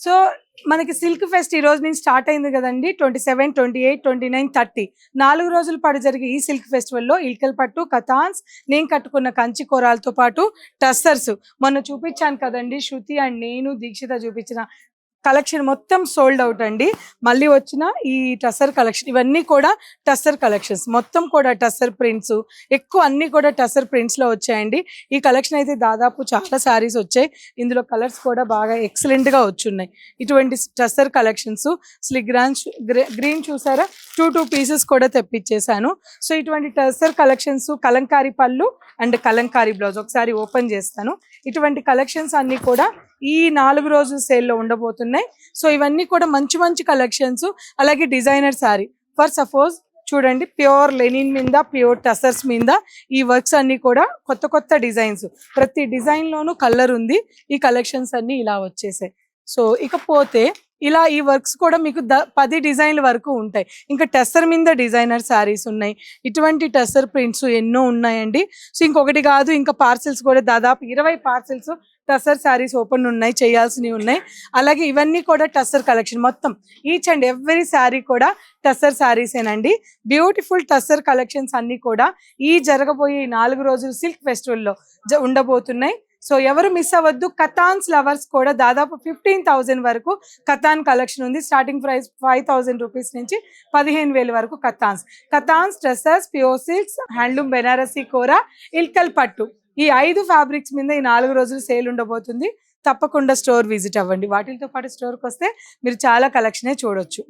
So మనకి silk pest ఈ రోజు నుంచి స్టార్ట్ అయింది కదండి. 27, 28, 29, 30 4 రోజుల పాటు జరిగే ఈ సిల్క్ ఫెస్టివల్లో ఇల్కల్ పట్టు, కథాన్స్, నేను కట్టుకున్న కంచి కూరాలతో పాటు టస్సర్స్ మొన్న చూపించాను కదండి. శృతి అండ్ నేను దీక్షిత చూపించిన కలెక్షన్ మొత్తం సోల్డ్ అవుట్ అండి. మళ్ళీ వచ్చిన ఈ టస్సర్ కలెక్షన్, ఇవన్నీ కూడా టస్సర్ కలెక్షన్స్, మొత్తం కూడా టస్సర్ ప్రింట్స్, ఎక్కువ అన్ని కూడా టస్సర్ ప్రింట్స్ లో వచ్చాయండి. ఈ కలెక్షన్ అయితే దాదాపు చాలా శారీస్ వచ్చాయి. ఇందులో కలర్స్ కూడా బాగా ఎక్సలెంట్ గా వచ్చున్నాయి. ఇటువంటి టస్సర్ కలెక్షన్స్ గ్రీన్ చూసారా, 2 పీసెస్ కూడా తెప్పించేశాను. సో ఇటువంటి టస్సర్ కలెక్షన్స్, కలంకారీ పళ్ళు అండ్ కలంకారీ బ్లౌజ్ ఒకసారి ఓపెన్ చేస్తాను. ఇటువంటి కలెక్షన్స్ అన్ని కూడా ఈ 4 రోజుల సేల్లో ఉండబోతున్నాయి. సో ఇవన్నీ కూడా మంచి మంచి కలెక్షన్స్. అలాగే డిజైనర్ శారీ, ఫర్ సపోజ్ చూడండి, ప్యూర్ లెనిన్ మీద, ప్యూర్ టసర్స్ మీద ఈ వర్క్స్ అన్ని కూడా కొత్త కొత్త డిజైన్స్, ప్రతి డిజైన్ లోనూ కలర్ ఉంది. ఈ కలెక్షన్స్ అన్ని ఇలా వచ్చేసాయి. సో ఇకపోతే ఇలా ఈ వర్క్స్ కూడా మీకు 10 డిజైన్ల వరకు ఉంటాయి. ఇంకా టెస్సర్ మీద డిజైనర్ శారీస్ ఉన్నాయి. ఇటువంటి టెస్సర్ ప్రింట్స్ ఎన్నో ఉన్నాయండి. సో ఇంకొకటి కాదు, ఇంకా పార్సిల్స్ కూడా దాదాపు 20 పార్సిల్స్ టస్సర్ శారీస్ ఓపెన్ ఉన్నాయి, చేయాల్సినవి ఉన్నాయి. అలాగే ఇవన్నీ కూడా టస్సర్ కలెక్షన్, మొత్తం ఈచ్ అండ్ ఎవ్రీ శారీ కూడా టస్సర్ శారీసేనండి. బ్యూటిఫుల్ టస్సర్ కలెక్షన్స్ అన్ని కూడా ఈ జరగబోయే 4 రోజులు సిల్క్ ఫెస్టివల్లో ఉండబోతున్నాయి. సో ఎవరు మిస్ అవ్వద్దు. కథాన్స్ లవర్స్ కూడా దాదాపు 15,000 వరకు కథాన్ కలెక్షన్ ఉంది. స్టార్టింగ్ ప్రైస్ 5,000 రూపీస్ నుంచి 15,000 వరకు katans dresses, pure silks, handloom, Banarasi Kora, Ilkal పట్టు, ఈ 5 ఫ్యాబ్రిక్స్ మీద ఈ 4 రోజులు సేల్ ఉండబోతుంది. తప్పకుండా స్టోర్ విజిట్ అవ్వండి. వాటితో పాటు స్టోర్కి వస్తే మీరు చాలా కలెక్షనే చూడొచ్చు.